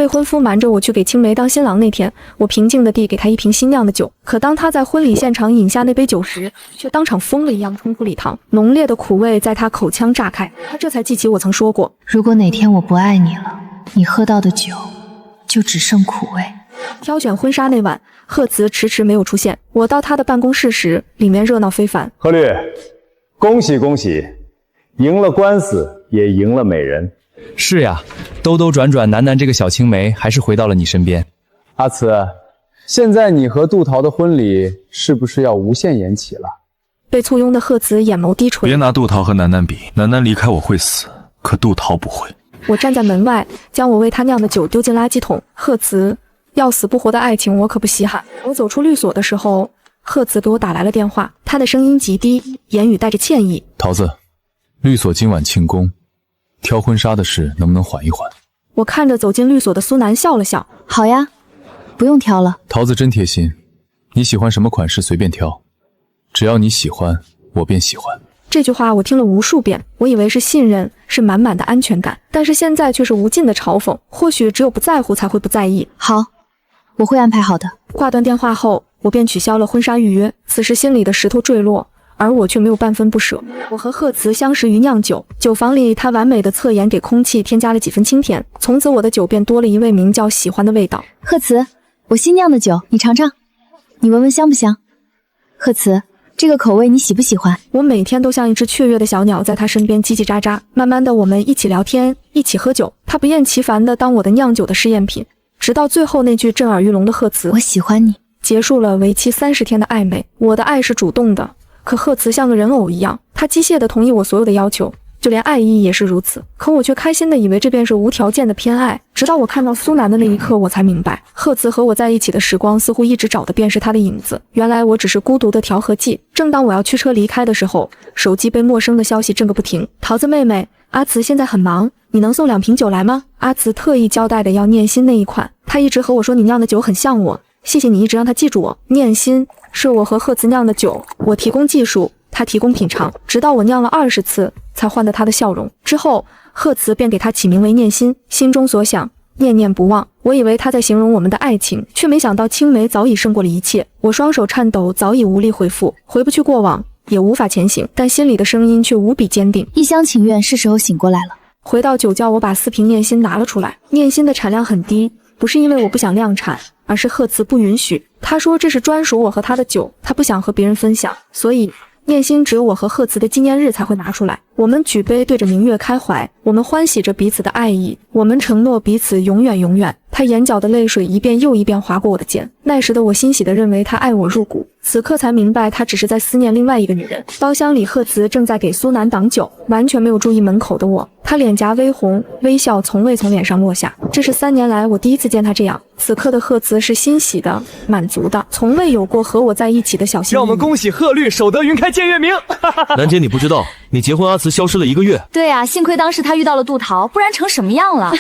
未婚夫瞒着我去给青梅当新郎那天，我平静地递给他一瓶新酿的酒。可当他在婚礼现场饮下那杯酒时，却当场疯了一样冲出礼堂，浓烈的苦味在他口腔炸开。他这才记起我曾说过，如果哪天我不爱你了，你喝到的酒就只剩苦味。挑选婚纱那晚，贺慈迟迟没有出现。我到他的办公室时，里面热闹非凡。贺律，恭喜恭喜，赢了官司也赢了美人。是呀，兜兜转转，楠这个小青梅还是回到了你身边。阿慈，现在你和杜桃的婚礼是不是要无限延期了？被簇拥的贺慈眼眸低垂。别拿杜桃和楠比，楠离开我会死，可杜桃不会。我站在门外，将我为他酿的酒丢进垃圾桶。贺慈，要死不活的爱情我可不稀罕。我走出律所的时候，贺慈给我打来了电话，他的声音极低，言语带着歉意。桃子，律所今晚庆功，挑婚纱的事能不能缓一缓？我看着走进律所的苏楠笑了笑，好呀，不用挑了。桃子真贴心，你喜欢什么款式随便挑，只要你喜欢，我便喜欢。这句话我听了无数遍，我以为是信任，是满满的安全感，但是现在却是无尽的嘲讽。或许只有不在乎才会不在意。好，我会安排好的。挂断电话后，我便取消了婚纱预约。此时心里的石头坠落，而我却没有半分不舍。我和贺慈相识于酿酒，酒房里他完美的侧颜给空气添加了几分清甜，从此我的酒便多了一味名叫喜欢的味道。贺慈，我新酿的酒，你尝尝，你闻闻香不香？贺慈，这个口味你喜不喜欢？我每天都像一只雀跃的小鸟，在他身边叽叽喳喳。慢慢的，我们一起聊天，一起喝酒，他不厌其烦的当我的酿酒的试验品，直到最后那句震耳欲聋的贺慈，我喜欢你，结束了为期30天的暧昧。我的爱是主动的，可贺慈像个人偶一样，他机械地同意我所有的要求，就连爱意也是如此。可我却开心地以为这便是无条件的偏爱，直到我看到苏楠的那一刻，我才明白，贺慈和我在一起的时光似乎一直找的便是他的影子。原来我只是孤独的调和剂。正当我要驱车离开的时候，手机被陌生的消息震个不停。桃子妹妹，阿慈现在很忙，你能送2瓶酒来吗？阿慈特意交代的要念心那一款，他一直和我说你酿的酒很像我，谢谢你一直让他记住我。念心是我和贺慈酿的酒，我提供技术，他提供品尝，直到我酿了20次才换得他的笑容。之后贺慈便给他起名为念心，心中所想念念不忘。我以为他在形容我们的爱情，却没想到青梅早已胜过了一切。我双手颤抖，早已无力回复，回不去过往，也无法前行，但心里的声音却无比坚定。一厢情愿，是时候醒过来了。回到酒窖，我把4瓶念心拿了出来。念心的产量很低，不是因为我不想量产，而是贺慈不允许。他说这是专属我和他的酒，他不想和别人分享，所以念心只有我和贺慈的纪念日才会拿出来。我们举杯对着明月开怀，我们欢喜着彼此的爱意，我们承诺彼此永远永远。他眼角的泪水一遍又一遍划过我的肩，那时的我欣喜地认为他爱我入骨，此刻才明白他只是在思念另外一个女人。包厢里贺慈正在给苏楠挡酒，完全没有注意门口的我，他脸颊微红，微笑从未从脸上落下。这是3年来我第一次见他这样。此刻的贺慈是欣喜的，满足的，从未有过和我在一起的小心翼翼。让我们恭喜贺律守得云开见月明。楠姐，你不知道，你结婚阿慈消失了1个月。对啊，幸亏当时他遇到了杜桃，不然成什么样了？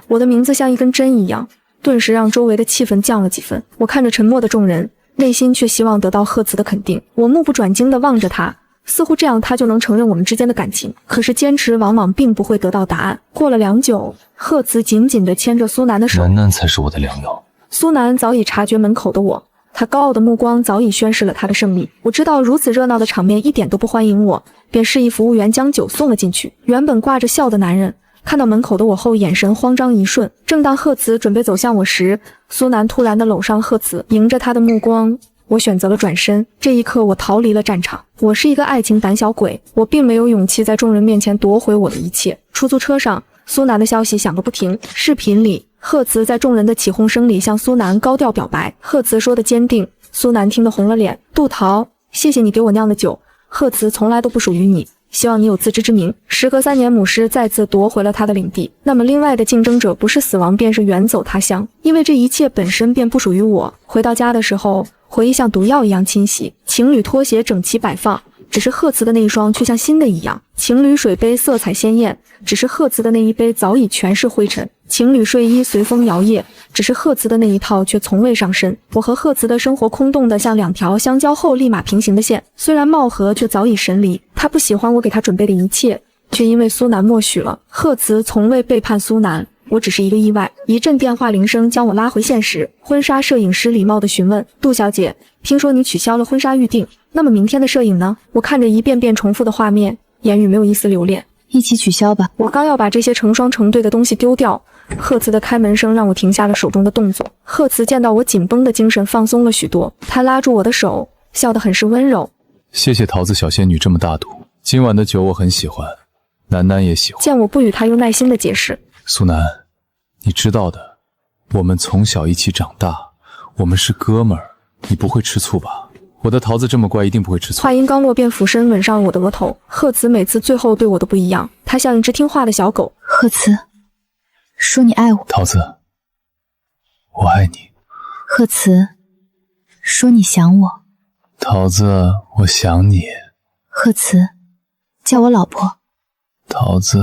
我的名字像一根针一样，顿时让周围的气氛降了几分。我看着沉默的众人，内心却希望得到贺慈的肯定。我目不转睛地望着他，似乎这样他就能承认我们之间的感情。可是坚持往往并不会得到答案。过了良久，贺慈紧紧地牵着苏楠的手。楠才是我的良药。苏楠早已察觉门口的我，他高傲的目光早已宣示了他的胜利。我知道如此热闹的场面一点都不欢迎我，便示意服务员将酒送了进去。原本挂着笑的男人看到门口的我后，眼神慌张一瞬。正当贺慈准备走向我时，苏楠突然地搂上贺慈，迎着他的目光，我选择了转身。这一刻，我逃离了战场。我是一个爱情胆小鬼，我并没有勇气在众人面前夺回我的一切。出租车上，苏楠的消息响个不停。视频里，贺慈在众人的起哄声里向苏楠高调表白。贺慈说的坚定，苏楠听得红了脸。杜桃，谢谢你给我酿的酒，贺慈从来都不属于你，希望你有自知之明。时隔3年，母狮再次夺回了他的领地。那么另外的竞争者不是死亡，便是远走他乡，因为这一切本身便不属于我。回到家的时候，回忆像毒药一样侵袭。情侣拖鞋整齐摆放，只是贺慈的那一双却像新的一样。情侣水杯色彩鲜艳，只是贺慈的那一杯早已全是灰尘。情侣睡衣随风摇曳，只是贺慈的那一套却从未上身。我和贺慈的生活空洞的像2条相交后立马平行的线，虽然貌合，却早已神离。他不喜欢我给他准备的一切，却因为苏楠默许了。贺慈从未背叛苏楠，我只是一个意外。一阵电话铃声将我拉回现实。婚纱摄影师礼貌地询问：杜小姐，听说你取消了婚纱预定，那么明天的摄影呢？我看着一遍遍重复的画面，言语没有一丝留恋。一起取消吧。我刚要把这些成双成对的东西丢掉，赫茨的开门声让我停下了手中的动作。赫茨见到我紧绷的精神放松了许多，他拉住我的手，笑得很是温柔。谢谢桃子小仙女这么大度，今晚的酒我很喜欢，楠楠也喜欢。见我不语，他又耐心地解释：苏楠，你知道的，我们从小一起长大，我们是哥们儿，你不会吃醋吧？我的桃子这么乖，一定不会吃醋。话音刚落，便俯身吻上了我的额头。赫茨每次最后对我都不一样，他像一只听话的小狗。赫茨，说你爱我。桃子，我爱你。赫茨，说你想我。桃子，我想你。赫茨，叫我老婆。桃子，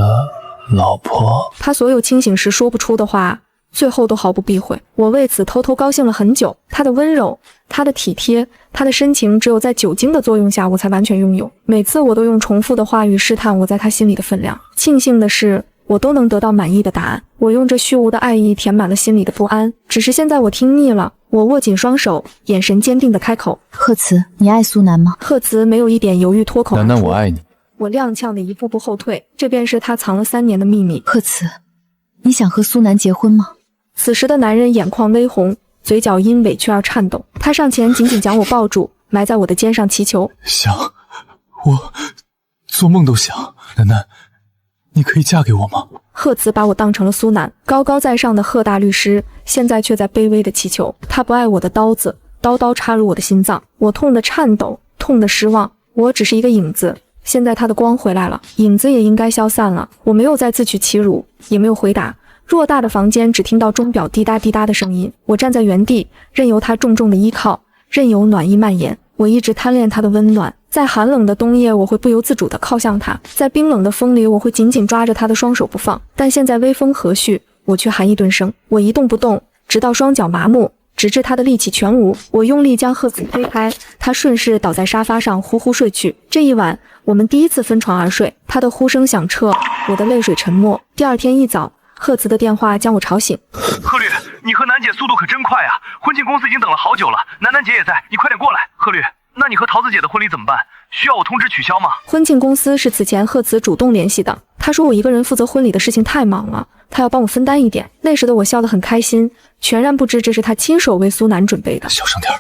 老婆。他所有清醒时说不出的话，最后都毫不避讳。我为此偷偷高兴了很久。他的温柔，他的体贴，他的深情，只有在酒精的作用下我才完全拥有。每次我都用重复的话语试探我在他心里的分量。庆幸的是，我都能得到满意的答案。我用这虚无的爱意填满了心里的不安，只是现在我听腻了。我握紧双手，眼神坚定地开口：赫茨，你爱苏楠吗？赫茨没有一点犹豫，脱口而出：楠楠，我爱你。我踉跄的一步步后退，这便是他藏了3年的秘密。赫茨，你想和苏楠结婚吗？此时的男人眼眶微红，嘴角因委屈而颤抖。他上前紧紧将我抱住，埋在我的肩上祈求：想，我做梦都想。楠楠，你可以嫁给我吗？赫茨把我当成了苏楠，高高在上的赫大律师，现在却在卑微的祈求。他不爱我的刀子，刀刀插入我的心脏，我痛得颤抖，痛得失望。我只是一个影子，现在他的光回来了，影子也应该消散了。我没有再自取其辱，也没有回答。偌大的房间只听到钟表滴答滴答的声音。我站在原地，任由他重重的依靠，任由暖意蔓延。我一直贪恋他的温暖，在寒冷的冬夜，我会不由自主地靠向他；在冰冷的风里，我会紧紧抓着他的双手不放。但现在微风和煦，我却寒意顿生。我一动不动，直到双脚麻木，直至他的力气全无。我用力将赫茨推开，他顺势倒在沙发上呼呼睡去。这一晚，我们第一次分床而睡。他的呼声响彻，我的泪水沉默。第二天一早，赫茨的电话将我吵醒。贺律，你和楠姐速度可真快啊！婚庆公司已经等了好久了，楠姐也在，你快点过来。贺律，那你和桃子姐的婚礼怎么办？需要我通知取消吗？婚庆公司是此前赫茨主动联系的，他说我一个人负责婚礼的事情太忙了，他要帮我分担一点。那时的我笑得很开心，全然不知这是他亲手为苏楠准备的。小声点，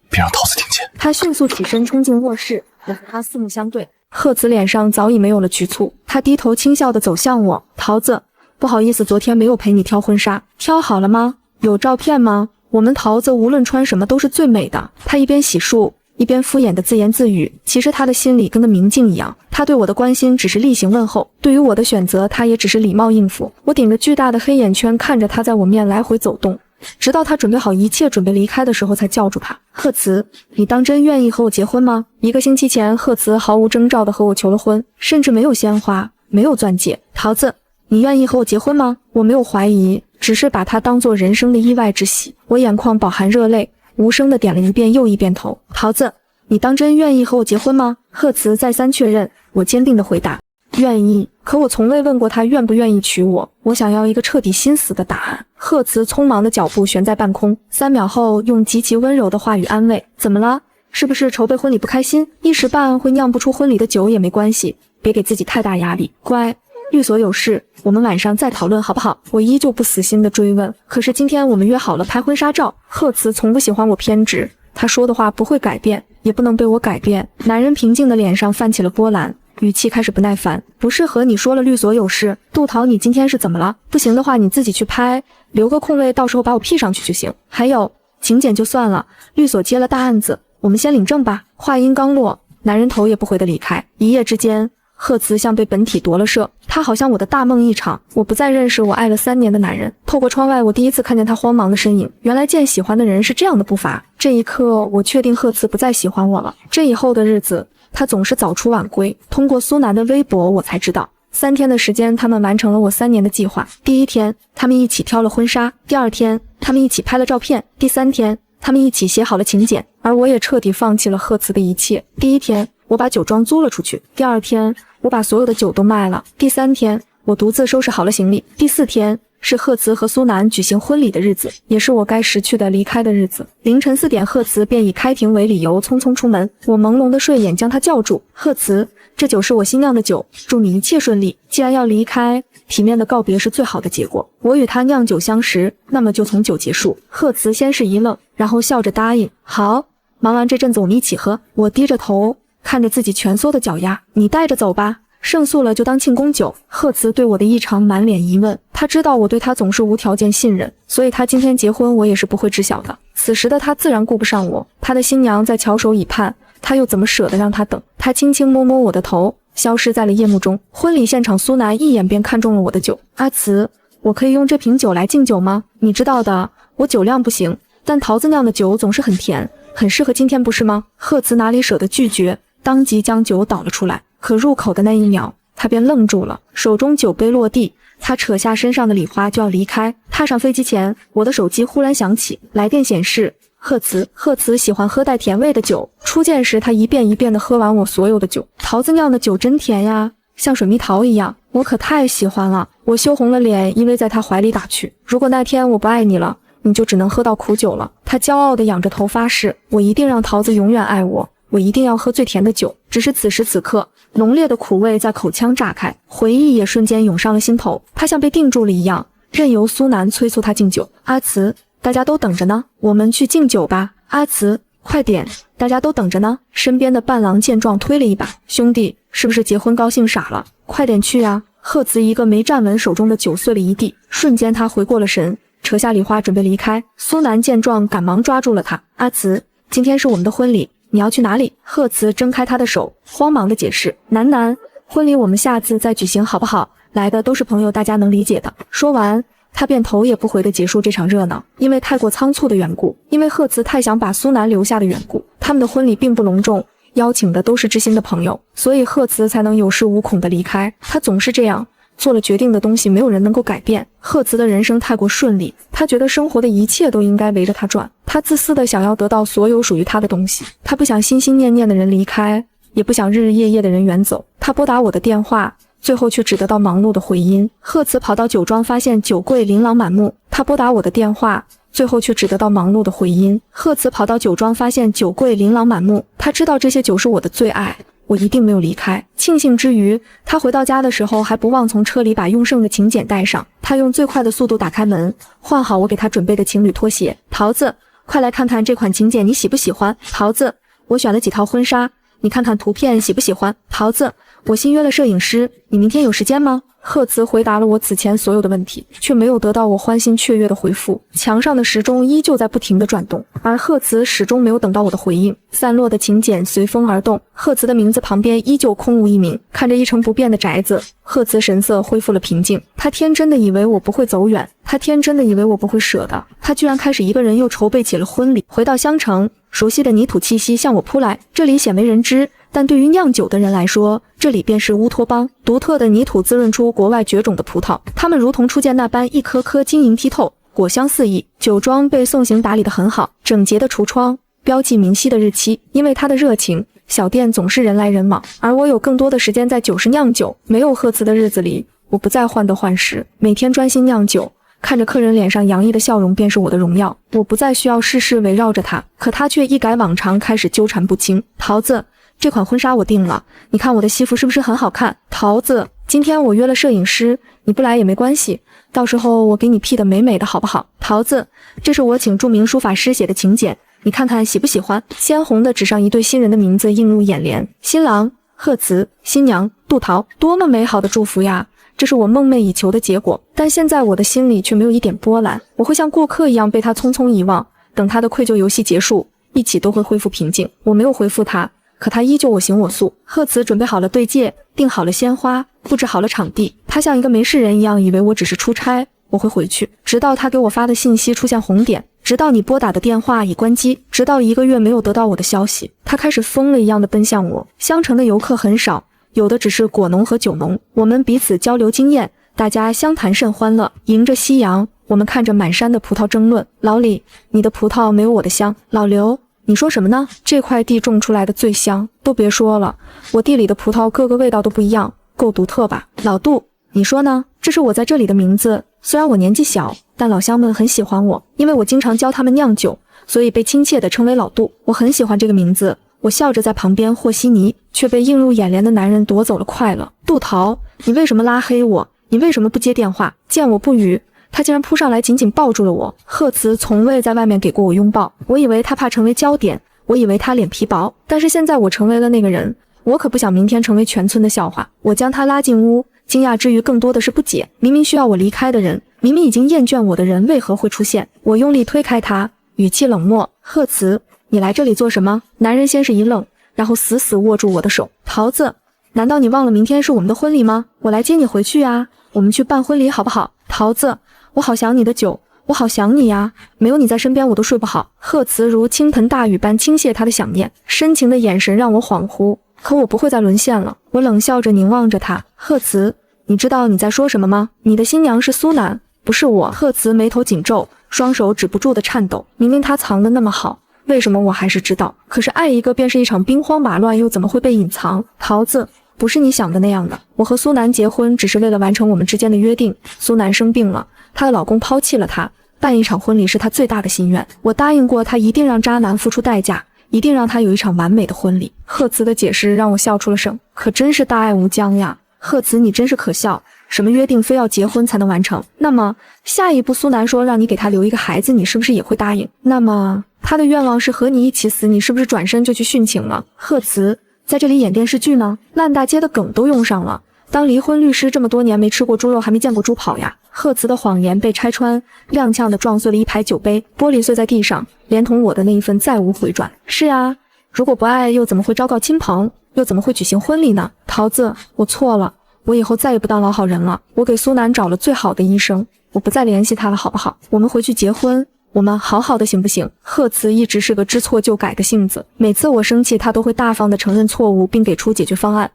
别让桃子听见。他迅速起身冲进卧室，我和他四目相对。赫茨脸上早已没有了局促，他低头轻笑地走向我：桃子，不好意思，昨天没有陪你挑婚纱，挑好了吗？有照片吗？我们桃子无论穿什么都是最美的。他一边洗漱，一边敷衍的自言自语，其实他的心里跟个明镜一样。他对我的关心只是例行问候，对于我的选择，他也只是礼貌应付。我顶着巨大的黑眼圈看着他在我面来回走动，直到他准备好一切准备离开的时候，才叫住他：赫茨，你当真愿意和我结婚吗？1个星期前，赫茨毫无征兆地和我求了婚，甚至没有鲜花，没有钻戒。桃子，你愿意和我结婚吗？我没有怀疑，只是把它当作人生的意外之喜。我眼眶饱含热泪，无声地点了一遍又一遍头。桃子，你当真愿意和我结婚吗？赫茨再三确认，我坚定地回答：愿意。可我从未问过他愿不愿意娶我，我想要一个彻底心死的答案。赫茨匆忙的脚步悬在半空，3秒后用极其温柔的话语安慰：怎么了？是不是筹备婚礼不开心？一时半会酿不出婚礼的酒也没关系，别给自己太大压力。乖，律所有事，我们晚上再讨论好不好？我依旧不死心的追问。可是今天我们约好了拍婚纱照。赫茨从不喜欢我偏执，他说的话不会改变，也不能被我改变。男人平静的脸上泛起了波澜，语气开始不耐烦。不是和你说了律所有事，杜桃，你今天是怎么了？不行的话你自己去拍，留个空位，到时候把我 P 上去就行。还有请柬就算了，律所接了大案子，我们先领证吧。话音刚落，男人头也不回的离开。一夜之间，赫茨像被本体夺了舍，他好像我的大梦一场。我不再认识我爱了3年的男人。透过窗外，我第一次看见他慌忙的身影。原来见喜欢的人是这样的步伐。这一刻，我确定赫茨不再喜欢我了。这以后的日子，他总是早出晚归。通过苏楠的微博，我才知道3天的时间，他们完成了我3年的计划。第1天，他们一起挑了婚纱；第2天，他们一起拍了照片；第3天，他们一起写好了请柬。而我也彻底放弃了赫茨的一切。第1天，我把酒庄租了出去；第2天，我把所有的酒都卖了；第3天，我独自收拾好了行李；第4天，是贺慈和苏南举行婚礼的日子，也是我该识趣的离开的日子。凌晨4点，贺慈便以开庭为理由匆匆出门。我朦胧的睡眼将他叫住：“贺慈，这酒是我新酿的酒，祝你一切顺利。既然要离开，体面的告别是最好的结果。我与他酿酒相识，那么就从酒结束。”贺慈先是一愣，然后笑着答应：“好，忙完这阵子我们一起喝。”我低着头看着自己蜷缩的脚丫：“你带着走吧。”胜诉了就当庆功酒。贺慈对我的异常满脸疑问，他知道我对他总是无条件信任，所以他今天结婚我也是不会知晓的。此时的他自然顾不上我，他的新娘在翘首以盼，他又怎么舍得让他等？他轻轻摸摸我的头，消失在了夜幕中。婚礼现场，苏南一眼便看中了我的酒。阿慈，我可以用这瓶酒来敬酒吗？你知道的，我酒量不行，但桃子酿的酒总是很甜，很适合今天不是吗？贺慈哪里舍得拒绝，当即将酒倒了出来。可入口的那一秒，他便愣住了，手中酒杯落地，他扯下身上的礼花就要离开。踏上飞机前，我的手机忽然响起，来电显示贺慈。贺慈喜欢喝带甜味的酒，初见时他一遍一遍地喝完我所有的酒。桃子酿的酒真甜呀，像水蜜桃一样，我可太喜欢了。我羞红了脸，因为在他怀里打趣：如果那天我不爱你了，你就只能喝到苦酒了。他骄傲地仰着头发誓：我一定让桃子永远爱我，我一定要喝最甜的酒。只是此时此刻，浓烈的苦味在口腔炸开，回忆也瞬间涌上了心头。他像被定住了一样，任由苏南催促他敬酒。阿慈，大家都等着呢，我们去敬酒吧。阿慈，快点，大家都等着呢。身边的伴郎见状推了一把：兄弟，是不是结婚高兴傻了？快点去啊！贺慈一个没站稳，手中的酒碎了一地，瞬间他回过了神，扯下礼花准备离开。苏南见状赶忙抓住了他：阿慈，今天是我们的婚礼，你要去哪里？贺慈挣开他的手，慌忙地解释：楠，婚礼我们下次再举行好不好？来的都是朋友，大家能理解的。说完，他便头也不回地结束这场热闹。因为太过仓促的缘故，因为贺慈太想把苏南留下的缘故，他们的婚礼并不隆重，邀请的都是知心的朋友，所以贺慈才能有恃无恐地离开。他总是这样，做了决定的东西没有人能够改变。贺慈的人生太过顺利，他觉得生活的一切都应该围着他转，他自私地想要得到所有属于他的东西。他不想心心念念的人离开，也不想日日夜夜的人远走。他拨打我的电话，最后却只得到忙碌的回音。贺慈跑到酒庄，发现酒柜琳琅满目。他拨打我的电话，最后却只得到忙碌的回音。贺慈跑到酒庄，发现酒柜琳琅满目。他知道这些酒是我的最爱，我一定没有离开。庆幸之余，他回到家的时候还不忘从车里把用剩的请柬带上。他用最快的速度打开门，换好我给他准备的情侣拖鞋。桃子，快来看看这款请柬，你喜不喜欢？桃子，我选了几套婚纱，你看看图片喜不喜欢？桃子，我新约了摄影师，你明天有时间吗？贺慈回答了我此前所有的问题，却没有得到我欢欣雀跃的回复。墙上的时钟依旧在不停地转动，而贺慈始终没有等到我的回应。散落的请柬随风而动，贺慈的名字旁边依旧空无一名。看着一成不变的宅子，贺慈神色恢复了平静。他天真的以为我不会走远，他天真的以为我不会舍得，他居然开始一个人又筹备起了婚礼。回到香城，熟悉的泥土气息向我扑来，这里鲜为人知，但对于酿酒的人来说，这里便是乌托邦。独特的泥土滋润出国外绝种的葡萄，它们如同初见那般一颗颗晶莹剔透，果香四溢。酒庄被送行打理得很好，整洁的橱窗标记明晰的日期。因为他的热情，小店总是人来人往，而我有更多的时间在酒室酿酒。没有贺慈的日子里，我不再患得患失，每天专心酿酒，看着客人脸上洋溢的笑容便是我的荣耀。我不再需要事事围绕着他，可他却一改往常，开始纠缠不清。桃子，这款婚纱我定了，你看我的西服是不是很好看？桃子，今天我约了摄影师，你不来也没关系，到时候我给你 P 得美美的好不好？桃子，这是我请著名书法师写的请柬，你看看喜不喜欢？鲜红的纸上一对新人的名字映入眼帘，新郎贺慈，新娘杜桃，多么美好的祝福呀！这是我梦寐以求的结果，但现在我的心里却没有一点波澜，我会像过客一样被他匆匆遗忘，等他的愧疚游戏结束，一起都会恢复平静。我没有回复他，可他依旧我行我素。贺慈准备好了对戒，订好了鲜花，布置好了场地。他像一个没事人一样，以为我只是出差，我会回去。直到他给我发的信息出现红点，直到你拨打的电话已关机，直到1个月没有得到我的消息，他开始疯了一样的奔向我。香城的游客很少，有的只是果农和酒农。我们彼此交流经验，大家相谈甚欢乐。迎着夕阳，我们看着满山的葡萄争论。老李，你的葡萄没有我的香。老刘，你说什么呢？这块地种出来的最香。都别说了，我地里的葡萄各个味道都不一样，够独特吧？老杜，你说呢？这是我在这里的名字，虽然我年纪小，但老乡们很喜欢我，因为我经常教他们酿酒，所以被亲切地称为老杜。我很喜欢这个名字。我笑着在旁边和稀泥，却被映入眼帘的男人夺走了快乐。杜桃，你为什么拉黑我？你为什么不接电话？见我不语。他竟然扑上来紧紧抱住了我。贺慈从未在外面给过我拥抱，我以为他怕成为焦点，我以为他脸皮薄，但是现在我成为了那个人。我可不想明天成为全村的笑话。我将他拉进屋，惊讶之余更多的是不解。明明需要我离开的人，明明已经厌倦我的人，为何会出现？我用力推开他，语气冷漠。贺慈，你来这里做什么？男人先是一愣，然后死死握住我的手。桃子，难道你忘了明天是我们的婚礼吗？我来接你回去啊，我们去办婚礼好不好？桃子，我好想你的酒，我好想你呀，没有你在身边我都睡不好。贺慈如倾盆大雨般倾泻他的想念，深情的眼神让我恍惚。可我不会再沦陷了。我冷笑着凝望着他。贺慈，你知道你在说什么吗？你的新娘是苏南，不是我。贺慈眉头紧皱，双手止不住的颤抖。明明他藏得那么好，为什么我还是知道？可是爱一个便是一场兵荒马乱，又怎么会被隐藏？桃子，不是你想的那样的。我和苏南结婚只是为了完成我们之间的约定。苏南生病了，她的老公抛弃了她，办一场婚礼是她最大的心愿。我答应过她，一定让渣男付出代价，一定让她有一场完美的婚礼。贺慈的解释让我笑出了声，可真是大爱无疆呀。贺慈，你真是可笑，什么约定非要结婚才能完成？那么下一步苏南说让你给他留一个孩子，你是不是也会答应？那么他的愿望是和你一起死，你是不是转身就去殉情了？贺慈，在这里演电视剧呢？烂大街的梗都用上了。当离婚律师这么多年没吃过猪肉，还没见过猪跑呀。贺慈的谎言被拆穿，踉跄地撞碎了一排酒杯，玻璃碎在地上，连同我的那一份再无回转。是啊，如果不爱，又怎么会昭告亲朋？又怎么会举行婚礼呢？桃子，我错了，我以后再也不当老好人了。我给苏南找了最好的医生，我不再联系他了，好不好？我们回去结婚，我们好好的行不行？贺慈一直是个知错就改的性子，每次我生气，他都会大方的承认错误，并给出解决方案。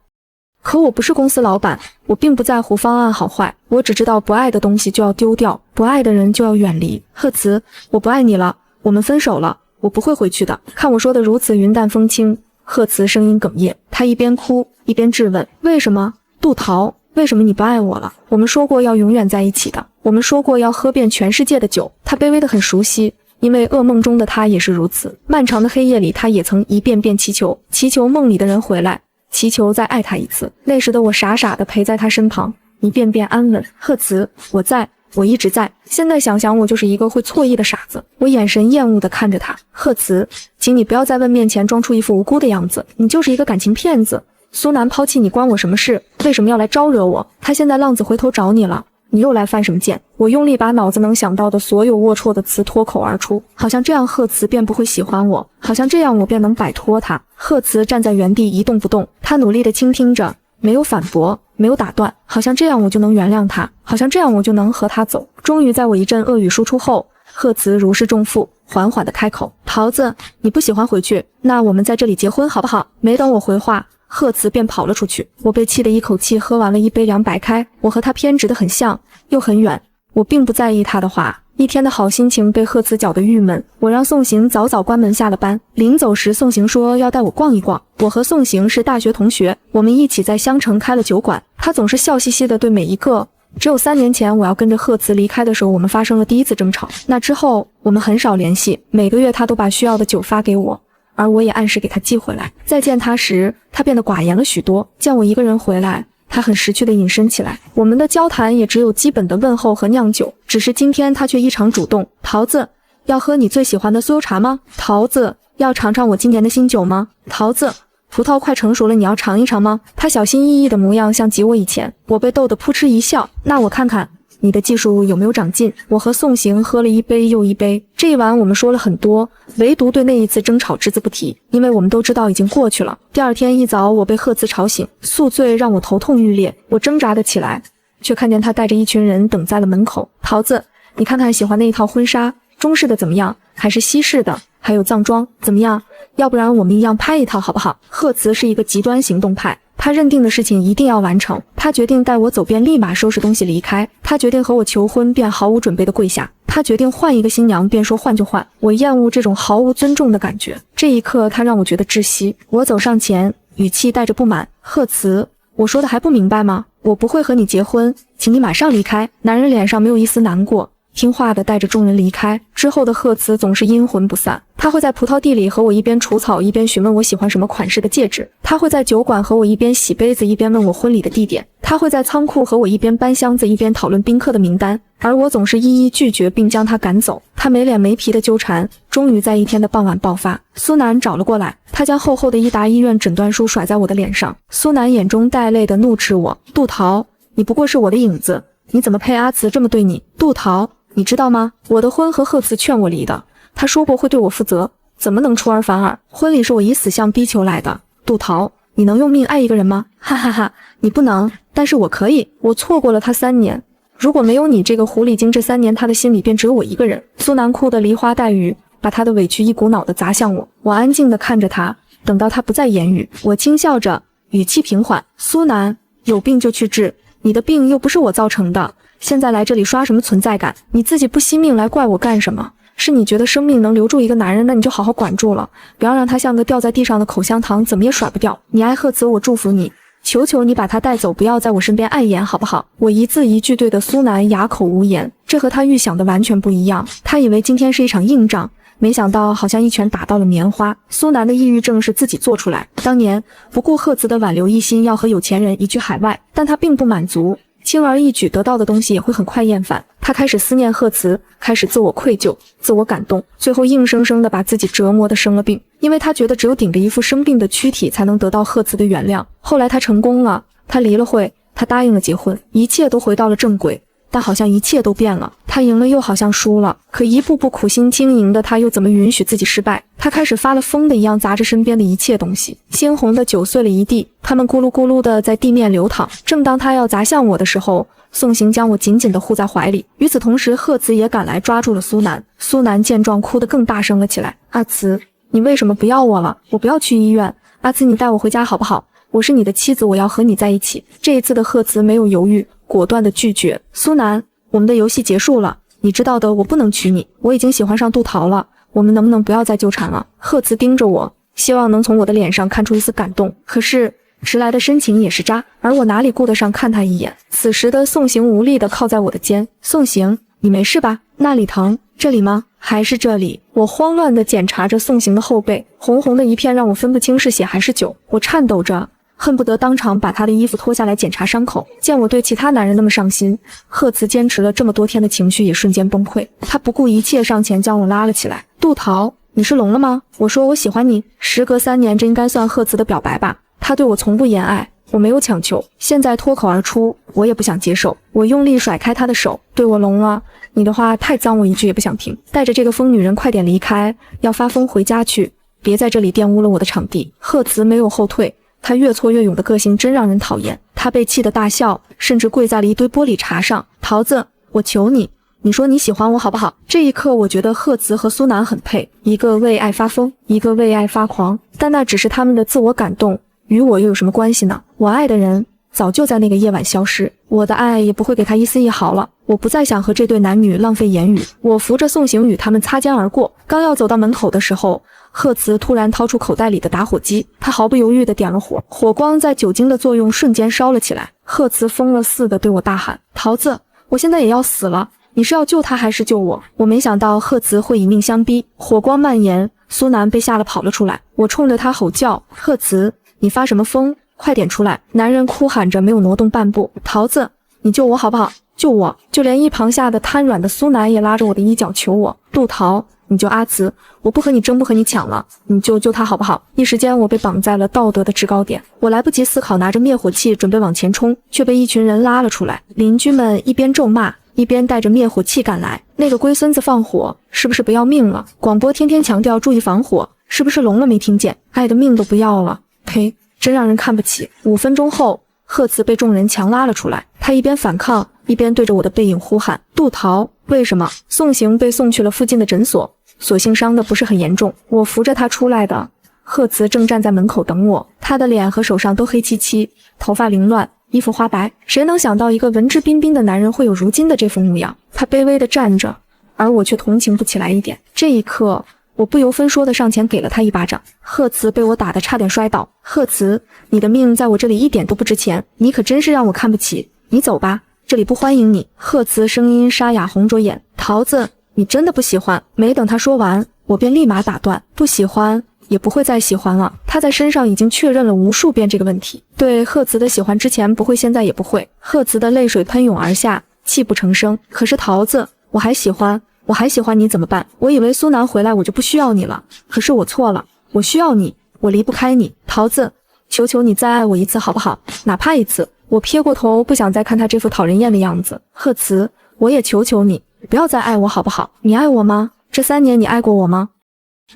可我不是公司老板，我并不在乎方案好坏，我只知道不爱的东西就要丢掉，不爱的人就要远离。贺慈，我不爱你了，我们分手了，我不会回去的。看我说的如此云淡风轻，贺慈声音哽咽，他一边哭一边质问：为什么？杜桃，为什么你不爱我了？我们说过要永远在一起的，我们说过要喝遍全世界的酒。他卑微得很熟悉，因为噩梦中的他也是如此。漫长的黑夜里，他也曾一遍遍祈求梦里的人回来，祈求再爱他一次。那时的我傻傻地陪在他身旁，一遍遍安稳。贺慈，我在，我一直在。现在想想，我就是一个会错意的傻子。我眼神厌恶地看着他。贺慈，请你不要在问面前装出一副无辜的样子，你就是一个感情骗子。苏南抛弃你关我什么事？为什么要来招惹我？他现在浪子回头找你了，你又来犯什么贱？我用力把脑子能想到的所有龌龊的词脱口而出，好像这样贺慈便不会喜欢我，好像这样我便能摆脱他。贺慈站在原地一动不动，他努力地倾听着，没有反驳，没有打断，好像这样我就能原谅他，好像这样我就能和他走。终于在我一阵恶语输出后，贺慈如释重负，缓缓地开口：桃子，你不喜欢回去，那我们在这里结婚好不好？没等我回话，贺慈便跑了出去。我被气得一口气喝完了一杯凉白开。我和他偏执得很像，又很远。我并不在意他的话，一天的好心情被贺慈搅得郁闷。我让宋行早早关门下了班，临走时宋行说要带我逛一逛。我和宋行是大学同学，我们一起在襄城开了酒馆。他总是笑嘻嘻地对每一个。只有3年前我要跟着贺慈离开的时候，我们发生了第一次争吵。那之后我们很少联系，每个月他都把需要的酒发给我，而我也按时给他寄回来。再见他时，他变得寡言了许多。见我一个人回来，他很识趣地隐身起来。我们的交谈也只有基本的问候和酿酒，只是今天他却异常主动。桃子，要喝你最喜欢的酥油茶吗？桃子，要尝尝我今年的新酒吗？桃子，葡萄快成熟了，你要尝一尝吗？他小心翼翼的模样像极我以前。我被逗得扑哧一笑。那我看看你的技术有没有长进？我和宋行喝了一杯又一杯，这一晚我们说了很多，唯独对那一次争吵只字不提，因为我们都知道已经过去了。第二天一早，我被贺慈吵醒，宿醉让我头痛欲裂，我挣扎得起来，却看见他带着一群人等在了门口。桃子，你看看喜欢那一套婚纱，中式的怎么样？还是西式的？还有藏装怎么样？要不然我们一样拍一套好不好？贺慈是一个极端行动派，他认定的事情一定要完成。他决定带我走便立马收拾东西离开。他决定和我求婚便毫无准备的跪下。他决定换一个新娘便说换就换。我厌恶这种毫无尊重的感觉。这一刻他让我觉得窒息。我走上前，语气带着不满：贺慈，我说的还不明白吗？我不会和你结婚，请你马上离开。男人脸上没有一丝难过，听话的带着众人离开。之后的贺慈总是阴魂不散，他会在葡萄地里和我一边除草一边询问我喜欢什么款式的戒指，他会在酒馆和我一边洗杯子一边问我婚礼的地点，他会在仓库和我一边搬箱子一边讨论宾客的名单，而我总是一一拒绝并将他赶走。他没脸没皮的纠缠，终于在一天的傍晚爆发。苏南找了过来，他将厚厚的伊达医院诊断书甩在我的脸上。苏南眼中带泪的怒斥我：杜桃，你不过是我的影子，你怎么配阿慈这么对你？杜桃，你知道吗？我的婚和贺慈劝我离的，他说过会对我负责，怎么能出尔反尔？婚礼是我以死相逼求来的。杜桃，你能用命爱一个人吗？哈哈哈，你不能，但是我可以。我错过了他3年，如果没有你这个狐狸精，这3年他的心里便只有我一个人。苏南哭得梨花带雨，把他的委屈一股脑地砸向我。我安静地看着他，等到他不再言语，我轻笑着，语气平缓：苏南，有病就去治，你的病又不是我造成的，现在来这里刷什么存在感？你自己不惜命来怪我干什么？是你觉得生命能留住一个男人，那你就好好管住了，不要让他像个掉在地上的口香糖，怎么也甩不掉。你爱贺慈，我祝福你，求求你把他带走，不要在我身边碍眼，好不好？我一字一句对的苏南哑口无言，这和他预想的完全不一样。他以为今天是一场硬仗，没想到好像一拳打到了棉花。苏南的抑郁症是自己做出来，当年不顾贺慈的挽留，一心要和有钱人移居海外，但他并不满足，轻而易举得到的东西也会很快厌烦。他开始思念贺慈，开始自我愧疚，自我感动，最后硬生生的把自己折磨的生了病，因为他觉得只有顶着一副生病的躯体才能得到贺慈的原谅。后来他成功了，他离了会，他答应了结婚，一切都回到了正轨。但好像一切都变了，他赢了又好像输了，可一步步苦心经营的他又怎么允许自己失败？他开始发了疯的一样砸着身边的一切东西，鲜红的酒碎了一地，它们咕噜咕噜的在地面流淌。正当他要砸向我的时候，宋行将我紧紧地护在怀里。与此同时，贺慈也赶来抓住了苏南。苏南见状哭得更大声了起来：阿慈，你为什么不要我了？我不要去医院，阿慈你带我回家好不好？我是你的妻子，我要和你在一起。这一次的贺慈没有犹豫，果断地拒绝。苏南，我们的游戏结束了，你知道的，我不能娶你，我已经喜欢上杜桃了，我们能不能不要再纠缠了？贺慈盯着我，希望能从我的脸上看出一丝感动，可是迟来的深情也是渣，而我哪里顾得上看他一眼。此时的宋行无力地靠在我的肩。宋行，你没事吧？那里疼？这里吗？还是这里？我慌乱地检查着宋行的后背，红红的一片让我分不清是血还是酒。我颤抖着，恨不得当场把他的衣服脱下来检查伤口。见我对其他男人那么上心，贺慈坚持了这么多天的情绪也瞬间崩溃。他不顾一切上前将我拉了起来。杜桃，你是聋了吗？我说我喜欢你。时隔3年，这应该算贺慈的表白吧？他对我从不言爱，我没有强求，现在脱口而出，我也不想接受。我用力甩开他的手，对我聋了？你的话太脏，我一句也不想听。带着这个疯女人快点离开，要发疯回家去，别在这里玷污了我的场地。贺慈没有后退，他越挫越勇的个性真让人讨厌。他被气得大笑，甚至跪在了一堆玻璃碴上。桃子，我求你，你说你喜欢我好不好？这一刻我觉得贺慈和苏南很配，一个为爱发疯，一个为爱发狂，但那只是他们的自我感动，与我又有什么关系呢？我爱的人早就在那个夜晚消失，我的爱也不会给他一丝一毫了。我不再想和这对男女浪费言语。我扶着宋行与他们擦肩而过，刚要走到门口的时候，贺慈突然掏出口袋里的打火机，他毫不犹豫地点了火，火光在酒精的作用瞬间烧了起来。贺慈疯了似的对我大喊：桃子，我现在也要死了，你是要救他还是救我？我没想到贺慈会以命相逼，火光蔓延，苏南被吓得跑了出来。我冲着他吼叫：贺慈，你发什么疯？快点出来！男人哭喊着没有挪动半步。桃子，你救我好不好？救我！就连一旁吓得瘫软的苏南也拉着我的衣角求我：杜桃，你救阿慈，我不和你争，不和你抢了，你救他好不好？一时间我被绑在了道德的制高点，我来不及思考，拿着灭火器准备往前冲，却被一群人拉了出来。邻居们一边咒骂，一边带着灭火器赶来。那个龟孙子放火，是不是不要命了？广播天天强调注意防火，是不是聋了没听见？爱的命都不要了，呸！真让人看不起。5分钟后，贺慈被众人强拉了出来，他一边反抗，一边对着我的背影呼喊：杜桃，为什么？宋行被送去了附近的诊所，所幸伤的不是很严重，我扶着他出来的。贺慈正站在门口等我，他的脸和手上都黑漆漆，头发凌乱，衣服花白。谁能想到一个文质彬彬的男人会有如今的这副模样？他卑微地站着，而我却同情不起来一点。这一刻，我不由分说地上前给了他一巴掌。贺慈被我打得差点摔倒。贺慈，你的命在我这里一点都不值钱，你可真是让我看不起。你走吧，这里不欢迎你。贺慈声音沙哑，红着眼。桃子，你真的不喜欢？没等他说完，我便立马打断，不喜欢也不会再喜欢了。他在身上已经确认了无数遍这个问题，对贺慈的喜欢之前不会，现在也不会。贺慈的泪水喷涌而下，泣不成声。可是桃子，我还喜欢你怎么办？我以为苏南回来我就不需要你了，可是我错了，我需要你，我离不开你。桃子，求求你再爱我一次好不好？哪怕一次。我撇过头，不想再看他这副讨人厌的样子。贺慈，我也求求你，不要再爱我好不好？你爱我吗？这3年你爱过我吗？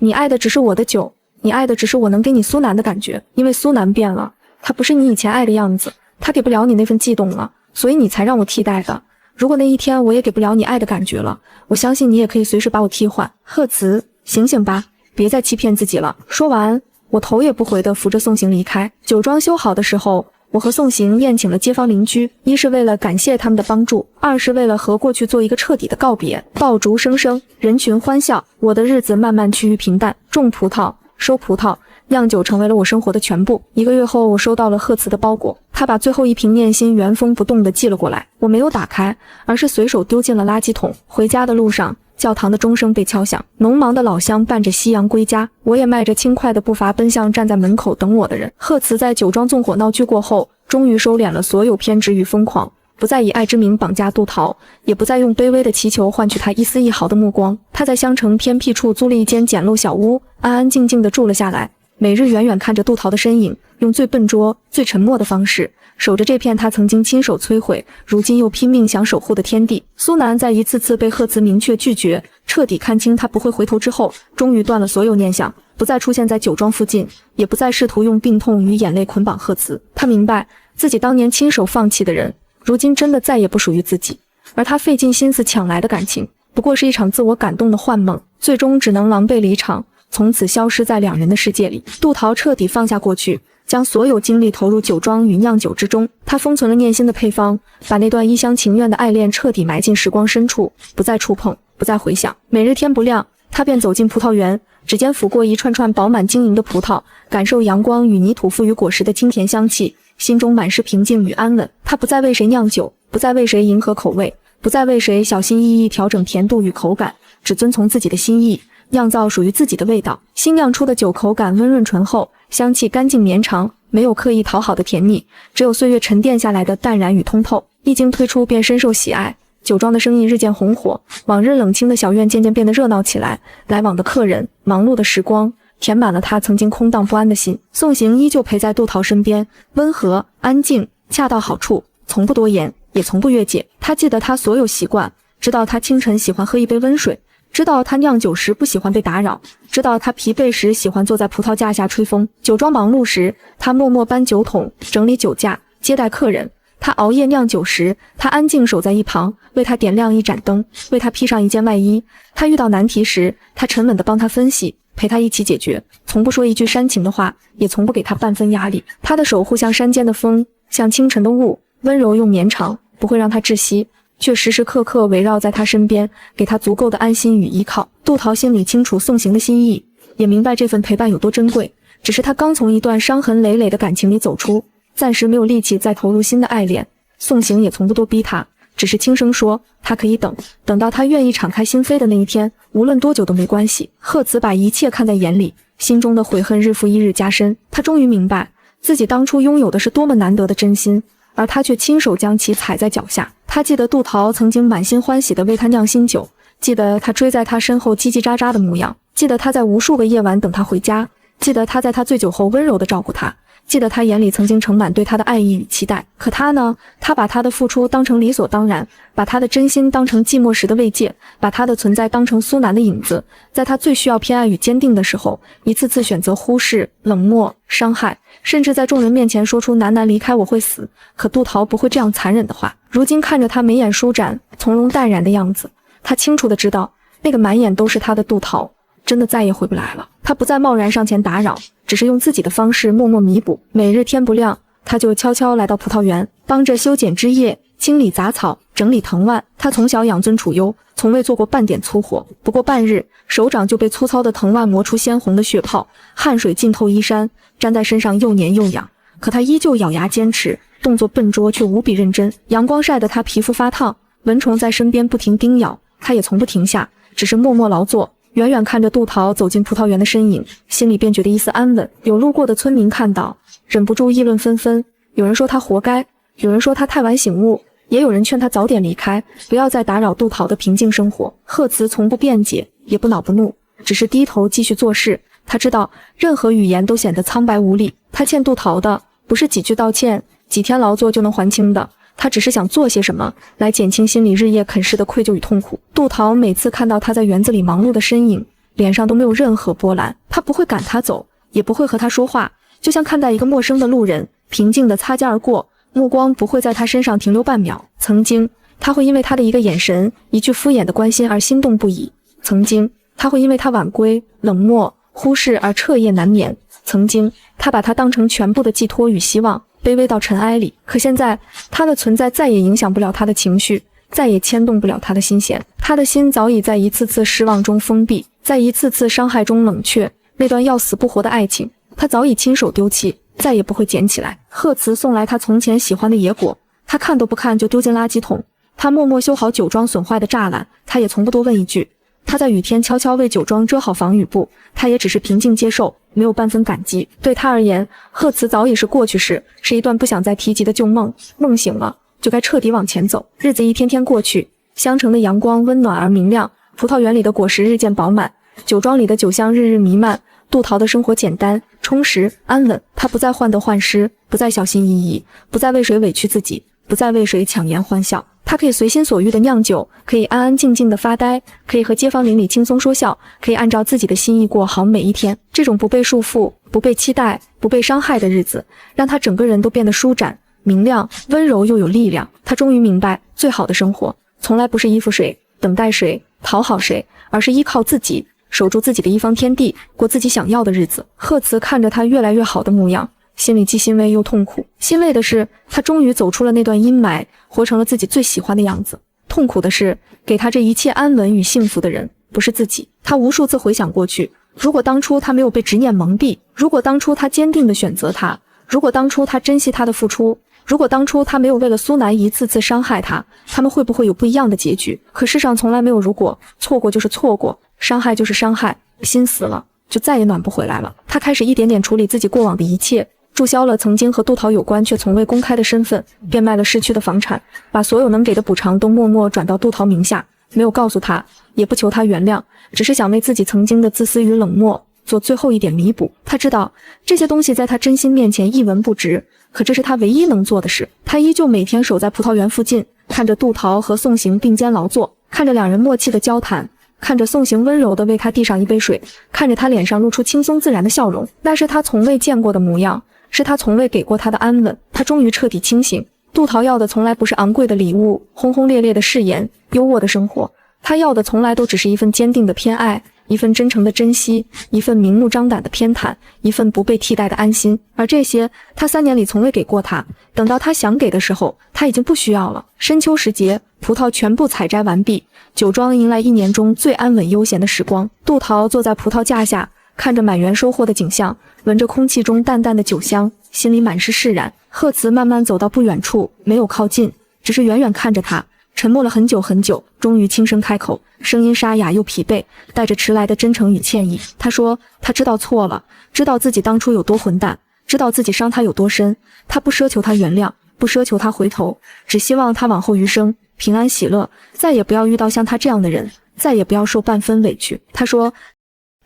你爱的只是我的酒，你爱的只是我能给你苏南的感觉，因为苏南变了，他不是你以前爱的样子，他给不了你那份悸动了，所以你才让我替代的。如果那一天我也给不了你爱的感觉了，我相信你也可以随时把我替换。贺慈，醒醒吧，别再欺骗自己了。说完，我头也不回地扶着宋行离开。酒庄修好的时候，我和宋行宴请了街坊邻居，一是为了感谢他们的帮助，二是为了和过去做一个彻底的告别。爆竹声声，人群欢笑，我的日子慢慢趋于平淡。种葡萄，收葡萄，酿酒成为了我生活的全部。1个月后，我收到了贺慈的包裹，他把最后一瓶念心原封不动地寄了过来。我没有打开，而是随手丢进了垃圾桶。回家的路上，教堂的钟声被敲响，农忙的老乡伴着夕阳归家，我也迈着轻快的步伐奔向站在门口等我的人。贺慈在酒庄纵火闹剧过后，终于收敛了所有偏执与疯狂，不再以爱之名绑架杜桃，也不再用卑微的祈求换取他一丝一毫的目光。他在襄城偏僻处租了一间简陋小屋，安安静静地住了下来，每日远远看着杜桃的身影，用最笨拙、最沉默的方式守着这片他曾经亲手摧毁，如今又拼命想守护的天地。苏南在一次次被贺慈明确拒绝，彻底看清他不会回头之后，终于断了所有念想，不再出现在酒庄附近，也不再试图用病痛与眼泪捆绑贺慈。他明白自己当年亲手放弃的人，如今真的再也不属于自己，而他费尽心思抢来的感情，不过是一场自我感动的幻梦，最终只能狼狈离场，从此消失在两人的世界里。杜桃彻底放下过去，将所有精力投入酒庄与酿酒之中。他封存了念心的配方，把那段一厢情愿的爱恋彻底埋进时光深处，不再触碰，不再回想。每日天不亮，他便走进葡萄园，指尖抚过一串串饱满晶莹的葡萄，感受阳光与泥土赋予果实的清甜香气，心中满是平静与安稳。他不再为谁酿酒，不再为谁迎合口味，不再为谁小心翼翼调整甜度与口感，只遵从自己的心意，酿造属于自己的味道。新酿出的酒口感温润醇厚，香气干净绵长，没有刻意讨好的甜腻，只有岁月沉淀下来的淡然与通透。一经推出便深受喜爱，酒庄的生意日渐红火，往日冷清的小院渐渐变得热闹起来，来往的客人，忙碌的时光，填满了他曾经空荡不安的心。宋行依旧陪在杜桃身边，温和安静，恰到好处，从不多言，也从不越界。他记得他所有习惯，知道他清晨喜欢喝一杯温水，知道他酿酒时不喜欢被打扰，知道他疲惫时喜欢坐在葡萄架下吹风。酒庄忙碌时，他默默搬酒桶，整理酒架，接待客人。他熬夜酿酒时，他安静守在一旁，为他点亮一盏灯，为他披上一件外衣。他遇到难题时，他沉稳地帮他分析，陪他一起解决，从不说一句煽情的话，也从不给他半分压力。他的守护像山间的风，像清晨的雾，温柔又绵长，不会让他窒息，却时时刻刻围绕在他身边，给他足够的安心与依靠。杜桃心里清楚宋行的心意，也明白这份陪伴有多珍贵，只是他刚从一段伤痕累累的感情里走出，暂时没有力气再投入新的爱恋。宋行也从不多逼他，只是轻声说他可以等，等到他愿意敞开心扉的那一天，无论多久都没关系。贺慈把一切看在眼里，心中的悔恨日复一日加深。他终于明白自己当初拥有的是多么难得的真心，而他却亲手将其踩在脚下。他记得杜桃曾经满心欢喜地为他酿新酒，记得他追在他身后叽叽喳喳的模样，记得他在无数个夜晚等他回家，记得他在他醉酒后温柔地照顾他，记得他眼里曾经盛满对他的爱意与期待。可他呢？他把他的付出当成理所当然，把他的真心当成寂寞时的慰藉，把他的存在当成苏南的影子。在他最需要偏爱与坚定的时候，一次次选择忽视、冷漠、伤害，甚至在众人面前说出南南离开我会死。可杜桃不会这样残忍的话。如今看着他眉眼舒展、从容淡然的样子，他清楚地知道，那个满眼都是他的杜桃真的再也回不来了。他不再贸然上前打扰，只是用自己的方式默默弥补。每日天不亮，他就悄悄来到葡萄园，帮着修剪枝叶，清理杂草，整理藤蔓。他从小养尊处优，从未做过半点粗活，不过半日，手掌就被粗糙的藤蔓磨出鲜红的血泡，汗水浸透衣衫，粘在身上又黏又痒。可他依旧咬牙坚持，动作笨拙却无比认真。阳光晒得他皮肤发烫，蚊虫在身边不停叮咬，他也从不停下，只是默默劳作。远远看着杜桃走进葡萄园的身影，心里便觉得一丝安稳。有路过的村民看到，忍不住议论纷纷。有人说他活该，有人说他太晚醒悟，也有人劝他早点离开，不要再打扰杜桃的平静生活。贺慈从不辩解，也不恼不怒，只是低头继续做事。他知道任何语言都显得苍白无力，他欠杜桃的不是几句道歉，几天劳作就能还清的。他只是想做些什么来减轻心里日夜啃噬的愧疚与痛苦。杜桃每次看到他在园子里忙碌的身影，脸上都没有任何波澜。他不会赶他走，也不会和他说话，就像看待一个陌生的路人，平静地擦肩而过，目光不会在他身上停留半秒。曾经他会因为他的一个眼神，一句敷衍的关心而心动不已，曾经他会因为他晚归、冷漠、忽视而彻夜难眠，曾经他把他当成全部的寄托与希望，卑微到尘埃里。可现在他的存在再也影响不了他的情绪，再也牵动不了他的心弦。他的心早已在一次次失望中封闭，在一次次伤害中冷却。那段要死不活的爱情，他早已亲手丢弃，再也不会捡起来。贺慈送来他从前喜欢的野果，他看都不看就丢进垃圾桶。他默默修好酒庄损坏的栅栏，他也从不多问一句。他在雨天悄悄为酒庄遮好防雨布，他也只是平静接受，没有半分感激。对他而言，贺慈早已是过去式，是一段不想再提及的旧梦。梦醒了，就该彻底往前走。日子一天天过去，香城的阳光温暖而明亮，葡萄园里的果实日渐饱满，酒庄里的酒香日日弥漫。杜桃的生活简单、充实、安稳，他不再患得患失，不再小心翼翼，不再为谁委屈自己，不再为谁强颜欢笑。他可以随心所欲地酿酒，可以安安静静地发呆，可以和街坊邻里轻松说笑，可以按照自己的心意过好每一天。这种不被束缚、不被期待、不被伤害的日子，让他整个人都变得舒展、明亮、温柔又有力量。他终于明白，最好的生活从来不是依附谁、等待谁、讨好谁，而是依靠自己，守住自己的一方天地，过自己想要的日子。贺慈看着他越来越好的模样，心里既欣慰又痛苦。欣慰的是，他终于走出了那段阴霾，活成了自己最喜欢的样子。痛苦的是，给他这一切安稳与幸福的人不是自己。他无数次回想过去，如果当初他没有被执念蒙蔽，如果当初他坚定地选择他，如果当初他珍惜他的付出，如果当初他没有为了苏南一次次伤害他，他们会不会有不一样的结局？可世上从来没有如果，错过就是错过，伤害就是伤害，心死了就再也暖不回来了。他开始一点点处理自己过往的一切，注销了曾经和杜桃有关却从未公开的身份，变卖了失去的房产，把所有能给的补偿都默默转到杜桃名下，没有告诉他，也不求他原谅，只是想为自己曾经的自私与冷漠做最后一点弥补。他知道这些东西在他真心面前一文不值，可这是他唯一能做的事。他依旧每天守在葡萄园附近，看着杜桃和宋行并肩劳作，看着两人默契的交谈，看着宋行温柔地为他递上一杯水，看着他脸上露出轻松自然的笑容。那是他从未见过的模样，是他从未给过他的安稳。他终于彻底清醒。杜桃要的从来不是昂贵的礼物、轰轰烈烈的誓言、优渥的生活，他要的从来都只是一份坚定的偏爱，一份真诚的珍惜，一份明目张胆的偏袒，一份不被替代的安心。而这些他3年里从未给过他，等到他想给的时候，他已经不需要了。深秋时节，葡萄全部采摘完毕，酒庄迎来1年中最安稳悠闲的时光。杜桃坐在葡萄架下，看着满园收获的景象，闻着空气中淡淡的酒香，心里满是释然。贺慈慢慢走到不远处，没有靠近，只是远远看着他，沉默了很久很久，终于轻声开口，声音沙哑又疲惫，带着迟来的真诚与歉意。他说他知道错了，知道自己当初有多混蛋，知道自己伤他有多深，他不奢求他原谅，不奢求他回头，只希望他往后余生平安喜乐，再也不要遇到像他这样的人，再也不要受半分委屈。他说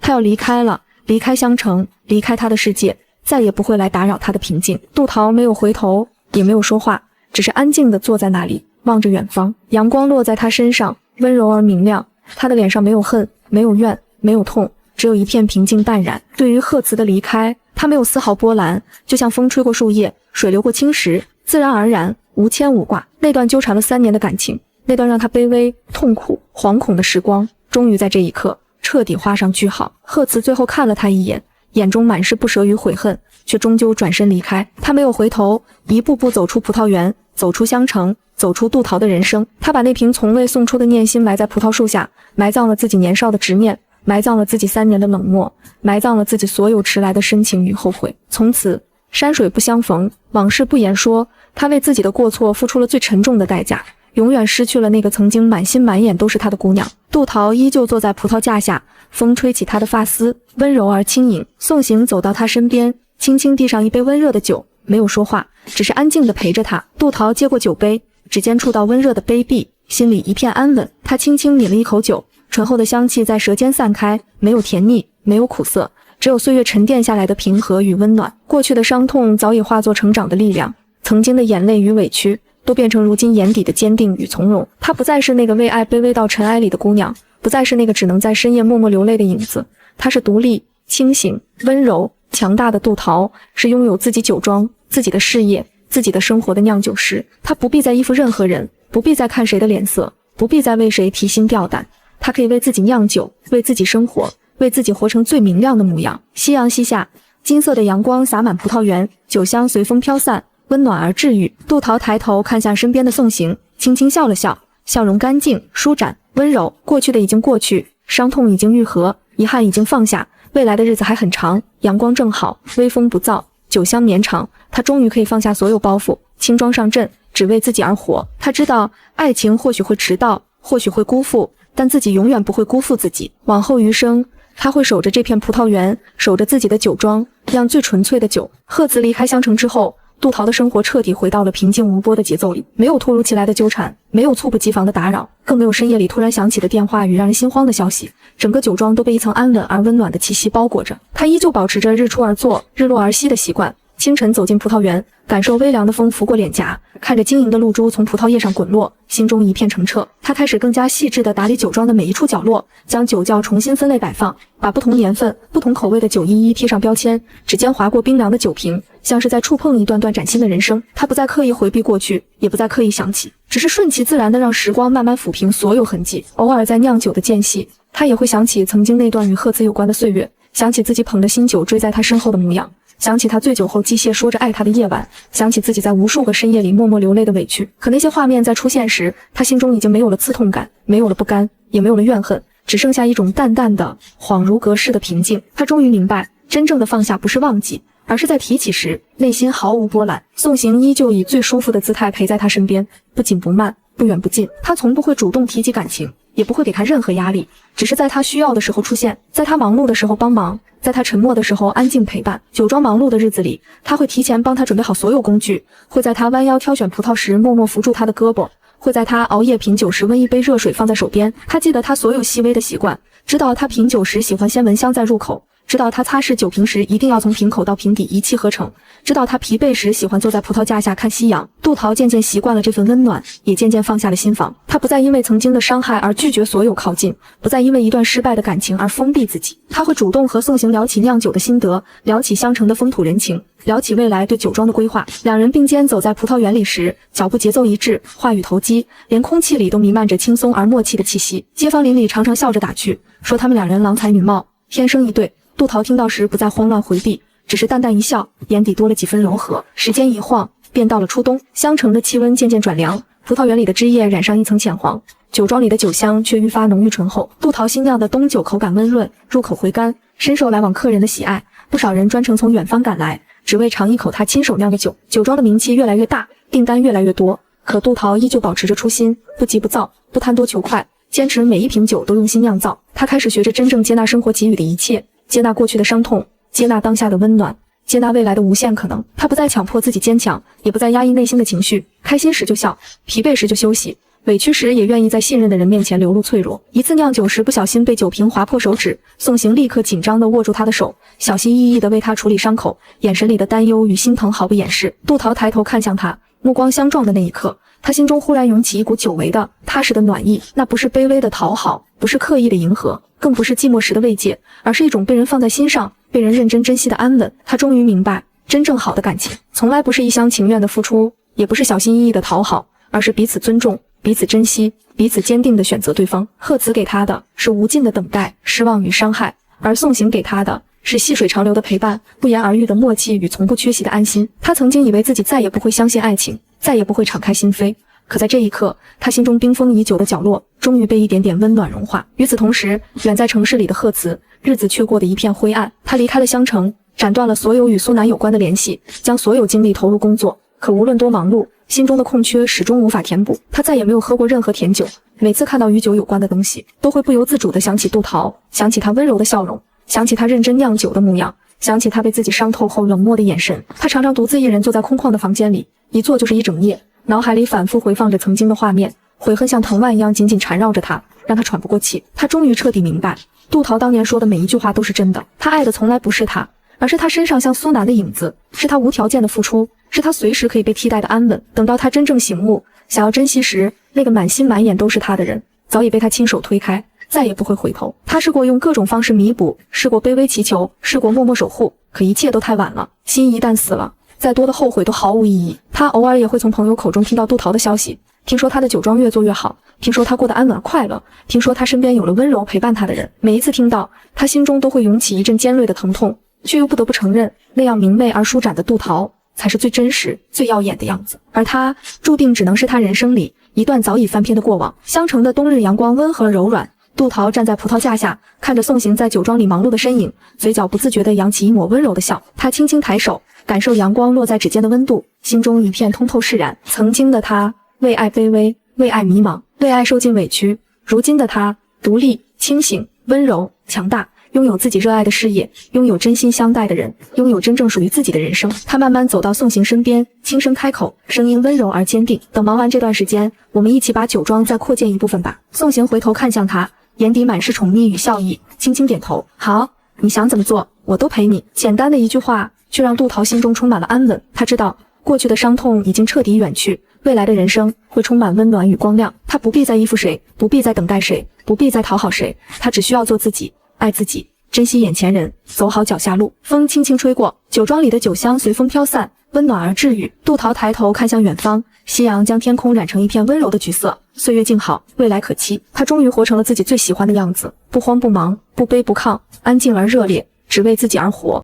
他要离开了，离开香城，离开他的世界，再也不会来打扰他的平静。杜桃没有回头，也没有说话，只是安静地坐在那里，望着远方。阳光落在他身上，温柔而明亮，他的脸上没有恨，没有怨，没有痛，只有一片平静淡然。对于贺慈的离开，他没有丝毫波澜，就像风吹过树叶，水流过青石，自然而然，无牵无挂。那段纠缠了3年的感情，那段让他卑微、痛苦、惶恐的时光，终于在这一刻彻底画上句号。贺慈最后看了他一眼，眼中满是不舍与悔恨，却终究转身离开。他没有回头，一步步走出葡萄园，走出香城，走出杜桃的人生。他把那瓶从未送出的念心埋在葡萄树下，埋葬了自己年少的执念，埋葬了自己3年的冷漠，埋葬了自己所有迟来的深情与后悔。从此山水不相逢，往事不言说，他为自己的过错付出了最沉重的代价，永远失去了那个曾经满心满眼都是他的姑娘。杜桃依旧坐在葡萄架下，风吹起她的发丝，温柔而轻盈。宋行走到她身边，轻轻递上一杯温热的酒，没有说话，只是安静地陪着她。杜桃接过酒杯，指尖触到温热的杯壁，心里一片安稳。她轻轻抿了一口酒，醇厚的香气在舌尖散开，没有甜腻，没有苦涩，只有岁月沉淀下来的平和与温暖。过去的伤痛早已化作成长的力量，曾经的眼泪与委屈都变成如今眼底的坚定与从容。她不再是那个为爱卑微到尘埃里的姑娘，不再是那个只能在深夜默默流泪的影子。她是独立、清醒、温柔、强大的杜桃，是拥有自己酒庄、自己的事业、自己的生活的酿酒师。她不必再依附任何人，不必再看谁的脸色，不必再为谁提心吊胆。她可以为自己酿酒，为自己生活，为自己活成最明亮的模样。夕阳西下，金色的阳光洒满葡萄园，酒香随风飘散，温暖而治愈。杜桃抬头看向身边的宋行，轻轻笑了笑，笑容干净、舒展、温柔。过去的已经过去，伤痛已经愈合，遗憾已经放下，未来的日子还很长。阳光正好，微风不燥，酒香绵长。她终于可以放下所有包袱，轻装上阵，只为自己而活。她知道，爱情或许会迟到，或许会辜负，但自己永远不会辜负自己。往后余生，她会守着这片葡萄园，守着自己的酒庄，酿最纯粹的酒。贺子离开襄城之后，杜桃的生活彻底回到了平静无波的节奏里，没有突如其来的纠缠，没有猝不及防的打扰，更没有深夜里突然响起的电话与让人心慌的消息。整个酒庄都被一层安稳而温暖的气息包裹着。他依旧保持着日出而作，日落而息的习惯。清晨走进葡萄园，感受微凉的风拂过脸颊，看着晶莹的露珠从葡萄叶上滚落，心中一片澄澈。他开始更加细致地打理酒庄的每一处角落，将酒窖重新分类摆放，把不同年份、不同口味的酒一一贴上标签，指尖划过冰凉的酒瓶，像是在触碰一段段崭新的人生。他不再刻意回避过去，也不再刻意想起，只是顺其自然地让时光慢慢抚平所有痕迹。偶尔在酿酒的间隙，他也会想起曾经那段与贺子有关的岁月，想起自己捧着新酒追在他身后的模样，想起他醉酒后机械说着爱他的夜晚，想起自己在无数个深夜里默默流泪的委屈。可那些画面在出现时，他心中已经没有了刺痛感，没有了不甘，也没有了怨恨，只剩下一种淡淡的恍如隔世的平静。他终于明白，真正的放下不是忘记，而是在提起时内心毫无波澜。宋行依旧以最舒服的姿态陪在他身边，不紧不慢，不远不近。他从不会主动提及感情，也不会给他任何压力，只是在他需要的时候出现，在他忙碌的时候帮忙，在他沉默的时候安静陪伴。酒庄忙碌的日子里，他会提前帮他准备好所有工具，会在他弯腰挑选葡萄时默默扶住他的胳膊，会在他熬夜品酒时温一杯热水放在手边。他记得他所有细微的习惯，知道他品酒时喜欢先闻香再入口，知道他擦拭酒瓶时一定要从瓶口到瓶底一气呵成，知道他疲惫时喜欢坐在葡萄架下看夕阳。杜桃渐渐习惯了这份温暖，也渐渐放下了心防。他不再因为曾经的伤害而拒绝所有靠近，不再因为一段失败的感情而封闭自己。他会主动和宋行聊起酿酒的心得，聊起襄城的风土人情，聊起未来对酒庄的规划。两人并肩走在葡萄园里时，脚步节奏一致，话语投机，连空气里都弥漫着轻松而默契的气息。街坊邻里常常笑着打趣，说他们两人郎才女貌，天生一对。杜桃听到时不再慌乱回避，只是淡淡一笑，眼底多了几分柔和。时间一晃，便到了初冬，襄城的气温渐渐转凉，葡萄园里的枝叶染上一层浅黄，酒庄里的酒香却愈发浓郁醇厚。杜桃新酿的冬酒口感温润，入口回甘，深受来往客人的喜爱。不少人专程从远方赶来，只为尝一口他亲手酿的酒。酒庄的名气越来越大，订单越来越多，可杜桃依旧保持着初心，不急不躁，不贪多求快，坚持每一瓶酒都用心酿造。他开始学着真正接纳生活给予的一切，接纳过去的伤痛，接纳当下的温暖，接纳未来的无限可能。他不再强迫自己坚强，也不再压抑内心的情绪，开心时就笑，疲惫时就休息，委屈时也愿意在信任的人面前流露脆弱。一次酿酒时不小心被酒瓶划破手指，宋行立刻紧张地握住他的手，小心翼翼地为他处理伤口，眼神里的担忧与心疼毫不掩饰。杜桃抬头看向他，目光相撞的那一刻，他心中忽然涌起一股久违的踏实的暖意。那不是卑微的讨好，不是刻意的迎合，更不是寂寞时的慰藉，而是一种被人放在心上，被人认真珍惜的安稳。他终于明白，真正好的感情从来不是一厢情愿的付出，也不是小心翼翼的讨好，而是彼此尊重，彼此珍惜，彼此坚定地选择对方。贺子给他的是无尽的等待、失望与伤害，而宋行给他的是细水长流的陪伴，不言而喻的默契与从不缺席的安心。他曾经以为自己再也不会相信爱情，再也不会敞开心扉，可在这一刻，他心中冰封已久的角落终于被一点点温暖融化。与此同时，远在城市里的贺慈日子却过得一片灰暗。他离开了襄城，斩断了所有与苏南有关的联系，将所有精力投入工作。可无论多忙碌，心中的空缺始终无法填补。他再也没有喝过任何甜酒，每次看到与酒有关的东西，都会不由自主地想起杜桃，想起他温柔的笑容，想起他认真酿酒的模样，想起他被自己伤透后冷漠的眼神。他常常独自一人坐在空旷的房间里，一坐就是一整夜，脑海里反复回放着曾经的画面，悔恨像藤蔓一样紧紧缠绕着他，让他喘不过气。他终于彻底明白，杜桃当年说的每一句话都是真的。他爱的从来不是他，而是他身上像苏南的影子，是他无条件的付出，是他随时可以被替代的安稳。等到他真正醒悟，想要珍惜时，那个满心满眼都是他的人，早已被他亲手推开，再也不会回头。他试过用各种方式弥补，试过卑微祈求，试过默默守护，可一切都太晚了。心一旦死了，再多的后悔都毫无意义。他偶尔也会从朋友口中听到杜桃的消息，听说他的酒庄越做越好，听说他过得安稳快乐，听说他身边有了温柔陪伴他的人。每一次听到，他心中都会涌起一阵尖锐的疼痛，却又不得不承认，那样明媚而舒展的杜桃才是最真实、最耀眼的样子。而他注定只能是他人生里一段早已翻篇的过往。香城的冬日阳光温和而柔软，杜桃站在葡萄架下，看着宋行在酒庄里忙碌的身影，嘴角不自觉地扬起一抹温柔的笑。他轻轻抬手，感受阳光落在指尖的温度，心中一片通透释然。曾经的他为爱卑微，为爱迷茫，为爱受尽委屈。如今的他独立、清醒、温柔、强大，拥有自己热爱的事业，拥有真心相待的人，拥有真正属于自己的人生。他慢慢走到宋行身边，轻声开口，声音温柔而坚定：等忙完这段时间，我们一起把酒庄再扩建一部分吧。宋行回头看向他，眼底满是宠溺与笑意，轻轻点头：好，你想怎么做，我都陪你。简单的一句话，却让杜桃心中充满了安稳。他知道，过去的伤痛已经彻底远去，未来的人生会充满温暖与光亮。他不必再依附谁，不必再等待谁，不必再讨好谁，他只需要做自己，爱自己，珍惜眼前人，走好脚下路。风轻轻吹过，酒庄里的酒香随风飘散，温暖而治愈。杜桃抬头看向远方，夕阳将天空染成一片温柔的橘色。岁月静好，未来可期。他终于活成了自己最喜欢的样子，不慌不忙，不卑不亢，安静而热烈，只为自己而活。